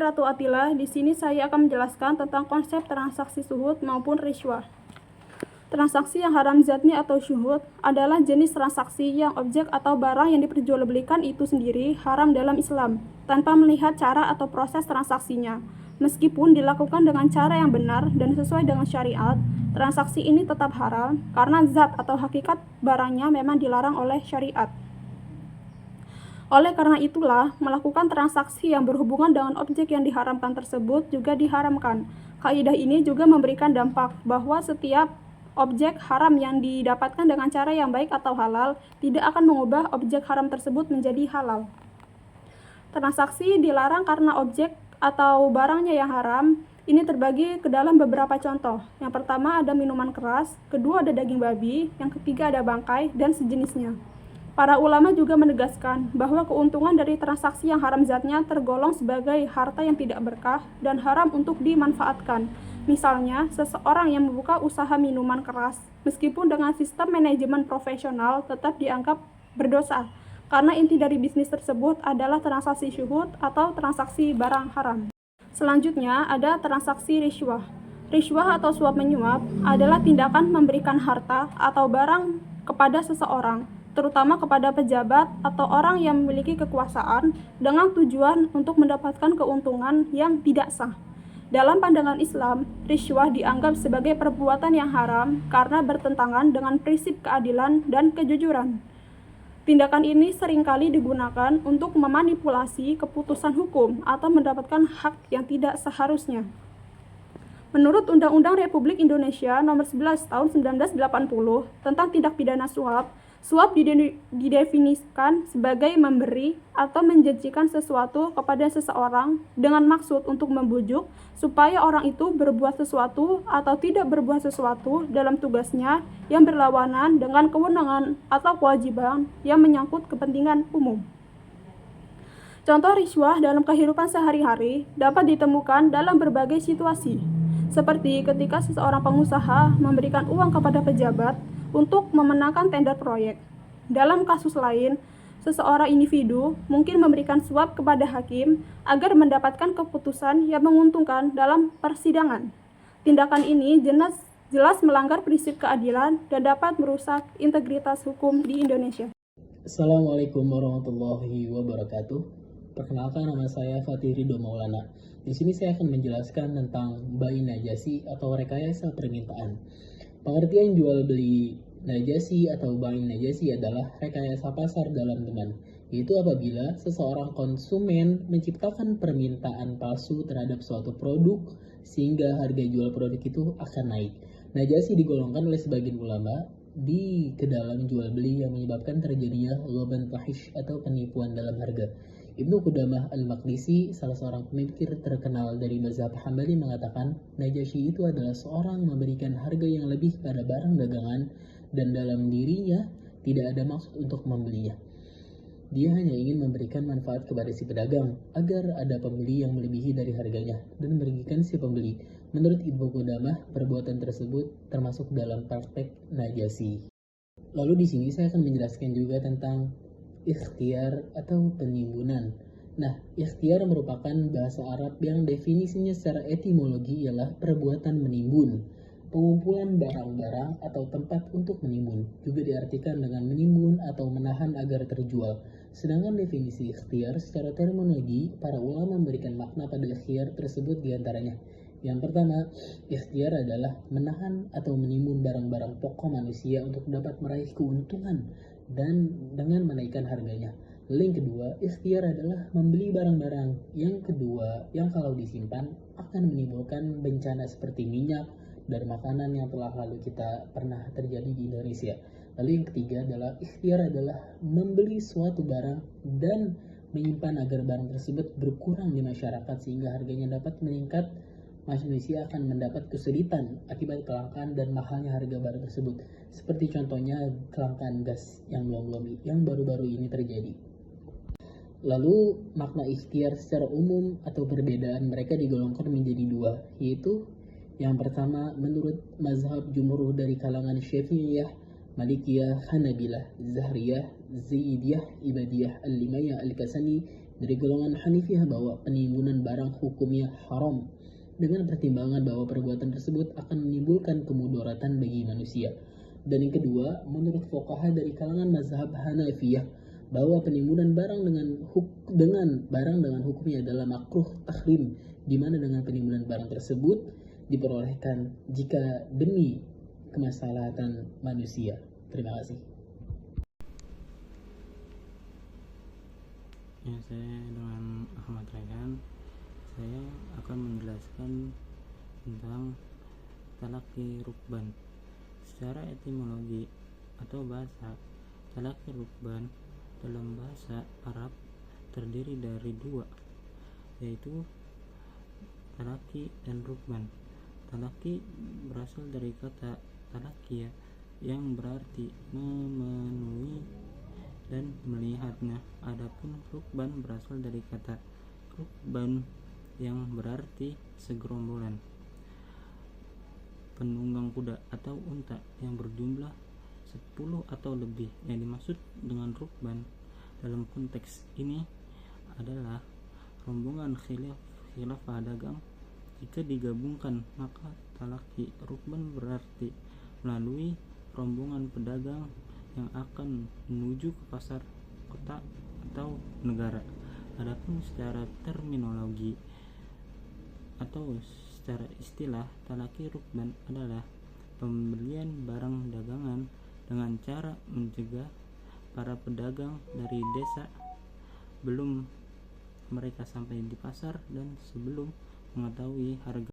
Saya Ratu Atila. Di sini saya akan menjelaskan tentang konsep transaksi syuhud maupun rishwah. Transaksi yang haram zatnya atau syuhud adalah jenis transaksi yang objek atau barang yang diperjualbelikan itu sendiri haram dalam Islam, tanpa melihat cara atau proses transaksinya. Meskipun dilakukan dengan cara yang benar dan sesuai dengan syariat, transaksi ini tetap haram karena zat atau hakikat barangnya memang dilarang oleh syariat. Oleh karena itulah, melakukan transaksi yang berhubungan dengan objek yang diharamkan tersebut juga diharamkan. Kaidah ini juga memberikan dampak bahwa setiap objek haram yang didapatkan dengan cara yang baik atau halal tidak akan mengubah objek haram tersebut menjadi halal. Transaksi dilarang karena objek atau barangnya yang haram. Ini terbagi ke dalam beberapa contoh. Yang pertama ada minuman keras, kedua ada daging babi, yang ketiga ada bangkai, dan sejenisnya. Para ulama juga menegaskan bahwa keuntungan dari transaksi yang haram zatnya tergolong sebagai harta yang tidak berkah dan haram untuk dimanfaatkan. Misalnya, seseorang yang membuka usaha minuman keras, meskipun dengan sistem manajemen profesional tetap dianggap berdosa, karena inti dari bisnis tersebut adalah transaksi syuhud atau transaksi barang haram. Selanjutnya ada transaksi rishwah. Rishwah atau suap menyuap adalah tindakan memberikan harta atau barang kepada seseorang, terutama kepada pejabat atau orang yang memiliki kekuasaan dengan tujuan untuk mendapatkan keuntungan yang tidak sah. Dalam pandangan Islam, rishwah dianggap sebagai perbuatan yang haram karena bertentangan dengan prinsip keadilan dan kejujuran. Tindakan ini seringkali digunakan untuk memanipulasi keputusan hukum atau mendapatkan hak yang tidak seharusnya. Menurut Undang-Undang Republik Indonesia Nomor 11 Tahun 1980 tentang tindak pidana suap, suap didefinisikan sebagai memberi atau menjanjikan sesuatu kepada seseorang dengan maksud untuk membujuk supaya orang itu berbuat sesuatu atau tidak berbuat sesuatu dalam tugasnya yang berlawanan dengan kewenangan atau kewajiban yang menyangkut kepentingan umum. Contoh rishwah dalam kehidupan sehari-hari dapat ditemukan dalam berbagai situasi, seperti ketika seseorang pengusaha memberikan uang kepada pejabat untuk memenangkan tender proyek. Dalam kasus lain, seseorang individu mungkin memberikan suap kepada hakim agar mendapatkan keputusan yang menguntungkan dalam persidangan. Tindakan ini jelas melanggar prinsip keadilan dan dapat merusak integritas hukum di Indonesia. Assalamualaikum warahmatullahi wabarakatuh. Perkenalkan, nama saya Fatih Ridho Maulana. Di sini saya akan menjelaskan tentang bai najasi atau rekayasa permintaan. Pengertian jual beli najasi atau bai najasi adalah rekayasa pasar dalam teman, yaitu apabila seseorang konsumen menciptakan permintaan palsu terhadap suatu produk sehingga harga jual produk itu akan naik. Najasi digolongkan oleh sebagian ulama ke dalam jual beli yang menyebabkan terjadinya ghaban fahish atau penipuan dalam harga. Ibnu Qudamah al-Maqdisi, salah seorang pemikir terkenal dari mazhab Hambali, mengatakan Najasyi itu adalah seorang memberikan harga yang lebih pada barang dagangan dan dalam dirinya tidak ada maksud untuk membelinya. Dia hanya ingin memberikan manfaat kepada si pedagang agar ada pembeli yang melebihi dari harganya dan merugikan si pembeli. Menurut Ibnu Qudamah, perbuatan tersebut termasuk dalam praktek najasi. Lalu di sini saya akan menjelaskan juga tentang ikhtiar atau penimbunan. Nah, ikhtiar merupakan bahasa Arab yang definisinya secara etimologi ialah perbuatan menimbun, pengumpulan barang-barang atau tempat untuk menimbun. Juga diartikan dengan menimbun atau menahan agar terjual. Sedangkan definisi ikhtiar secara terminologi, para ulama memberikan makna pada ikhtiar tersebut diantaranya. Yang pertama, ikhtiar adalah menahan atau menimbun barang-barang pokok manusia untuk dapat meraih keuntungan dan dengan menaikkan harganya. Lalu yang kedua, ikhtiar adalah membeli barang-barang yang kalau disimpan akan menimbulkan bencana seperti minyak dan makanan yang telah lalu kita pernah terjadi di Indonesia. Lalu yang ketiga adalah ikhtiar adalah membeli suatu barang dan menyimpan agar barang tersebut berkurang di masyarakat sehingga harganya dapat meningkat. Manusia akan mendapat kesulitan akibat kelangkaan dan mahalnya harga barang tersebut, seperti contohnya kelangkaan gas yang baru-baru ini terjadi. Lalu makna ikhtiar secara umum atau perbedaan mereka digolongkan menjadi dua, yaitu yang pertama menurut mazhab jumhur dari kalangan Syafi'iyah, Malikiyah, Hanabilah, Zahriyah, Zaidiyah, Ibadiyah, Al-Limayyah, Al-Kasani, dari golongan Hanifiyah bahwa penimbunan barang hukumnya haram dengan pertimbangan bahwa perbuatan tersebut akan menimbulkan kemudaratan bagi manusia. Dan yang kedua, menurut fuqaha dari kalangan mazhab Hanafiyah bahwa penimbunan barang dengan hukumnya adalah makruh tahrim, di mana dengan penimbunan barang tersebut diperolehkan jika demi kemaslahatan manusia. Terima kasih. Ya, saya dengan Ahmad Rayhan. Saya akan menjelaskan tentang talaqi rukban. Secara etimologi atau bahasa, talaqi rukban dalam bahasa Arab terdiri dari dua, yaitu talaqi dan rukban. Talaqi berasal dari kata talaqiya yang berarti memenuhi dan melihatnya. Adapun rukban berasal dari kata rukban yang berarti segerombolan penunggang kuda atau unta yang berjumlah 10 atau lebih. Yang dimaksud dengan rukban dalam konteks ini adalah rombongan khilafah dagang. Jika digabungkan, maka talaqi rukban berarti melalui rombongan pedagang yang akan menuju ke pasar, kota, atau negara. Adapun secara terminologi atau secara istilah, talaqi rukban adalah pembelian barang dagangan dengan cara mencegah para pedagang dari desa belum mereka sampai di pasar dan sebelum mengetahui harga